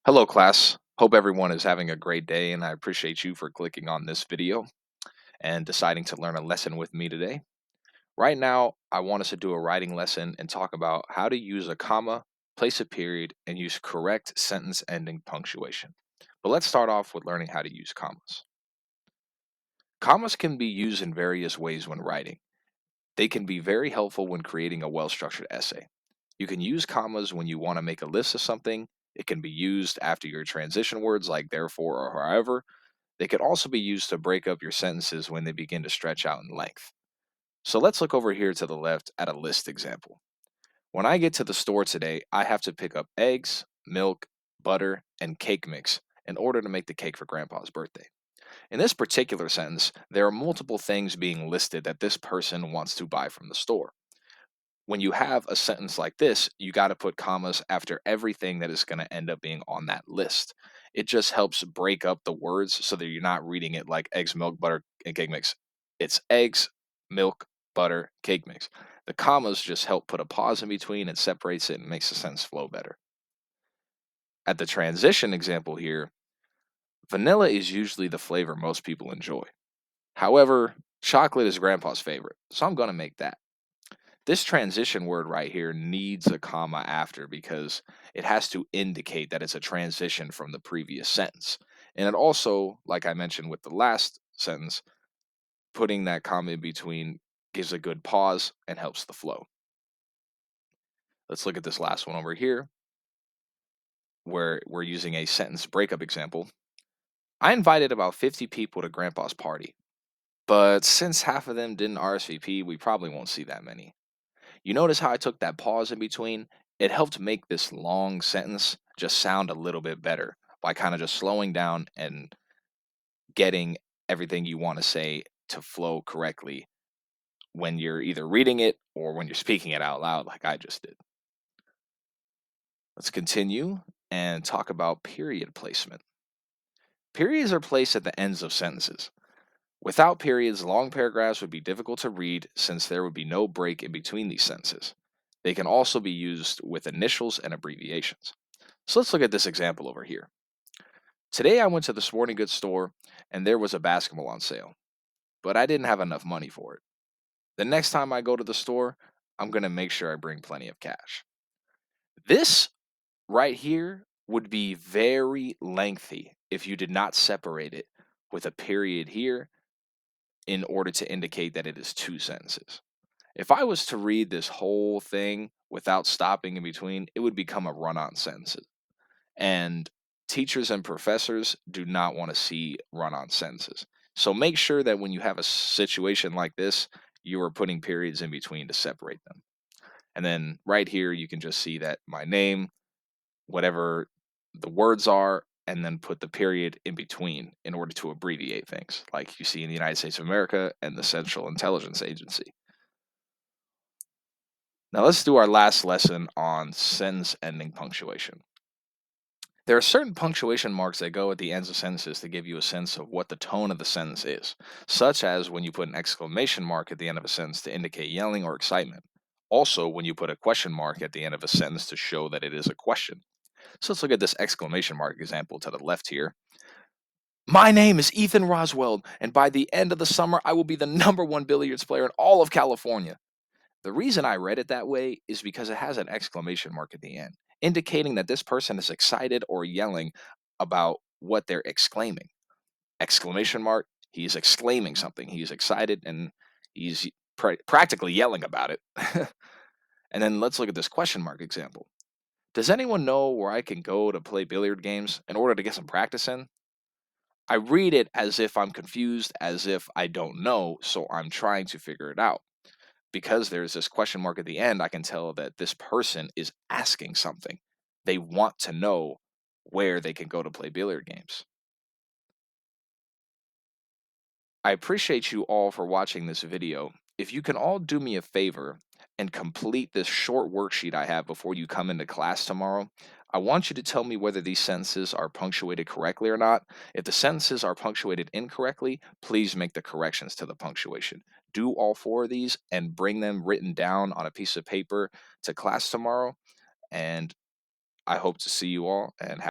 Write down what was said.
Hello, class. Hope everyone is having a great day, and I appreciate you for clicking on this video and deciding to learn a lesson with me today. Right now, I want us to do a writing lesson and talk about how to use a comma, place a period, and use correct sentence ending punctuation. But let's start off with learning how to use commas. Commas can be used in various ways when writing. They can be very helpful when creating a well structured essay. You can use commas when you want to make a list of something. It can be used after your transition words like therefore or however. They could also be used to break up your sentences when they begin to stretch out in length. So let's look over here to the left at a list example. When I get to the store today, I have to pick up eggs, milk, butter, and cake mix in order to make the cake for Grandpa's birthday. In this particular sentence, there are multiple things being listed that this person wants to buy from the store. When you have a sentence like this, you got to put commas after everything that is going to end up being on that list. It just helps break up the words so that you're not reading it like eggs, milk, butter, and cake mix. It's eggs, milk, butter, cake mix. The commas just help put a pause in between. It separates it and makes the sentence flow better. At the transition example here, vanilla is usually the flavor most people enjoy. However, chocolate is grandpa's favorite, so I'm going to make that. This transition word right here needs a comma after because it has to indicate that it's a transition from the previous sentence. And it also, like I mentioned with the last sentence, putting that comma in between gives a good pause and helps the flow. Let's look at this last one over here where we're using a sentence breakup example. I invited about 50 people to grandpa's party, but since half of them didn't RSVP, we probably won't see that many. You notice how I took that pause in between? It helped make this long sentence just sound a little bit better by kind of just slowing down and getting everything you want to say to flow correctly when you're either reading it or when you're speaking it out loud, like I just did. Let's continue and talk about period placement. Periods are placed at the ends of sentences. Without periods, long paragraphs would be difficult to read since there would be no break in between these sentences. They can also be used with initials and abbreviations. So let's look at this example over here. Today I went to the sporting goods store and there was a basketball on sale, but I didn't have enough money for it. The next time I go to the store, I'm going to make sure I bring plenty of cash. This right here would be very lengthy if you did not separate it with a period here in order to indicate that it is two sentences. If I was to read this whole thing without stopping in between, it would become a run on sentence. And teachers and professors do not want to see run on sentences. So make sure that when you have a situation like this, you are putting periods in between to separate them. And then right here, you can just see that my name, whatever the words are, and then put the period in between in order to abbreviate things, like you see in the United States of America and the Central Intelligence Agency. Now let's do our last lesson on sentence ending punctuation. There are certain punctuation marks that go at the ends of sentences to give you a sense of what the tone of the sentence is, such as when you put an exclamation mark at the end of a sentence to indicate yelling or excitement. Also, when you put a question mark at the end of a sentence to show that it is a question. So let's look at this exclamation mark example to the left here. My name is Ethan Roswell, and by the end of the summer, I will be the #1 billiards player in all of California. The reason I read it that way is because it has an exclamation mark at the end, indicating that this person is excited or yelling about what they're exclaiming. Exclamation mark, he's exclaiming something. He's excited and he's practically yelling about it. And then let's look at this question mark example. Does anyone know where I can go to play billiard games in order to get some practice in? I read it as if I'm confused, as if I don't know, so I'm trying to figure it out. Because there's this question mark at the end, I can tell that this person is asking something. They want to know where they can go to play billiard games. I appreciate you all for watching this video. If you can all do me a favor and complete this short worksheet I have before you come into class tomorrow, I want you to tell me whether these sentences are punctuated correctly or not. If the sentences are punctuated incorrectly, please make the corrections to the punctuation. Do all four of these and bring them written down on a piece of paper to class tomorrow. And I hope to see you all and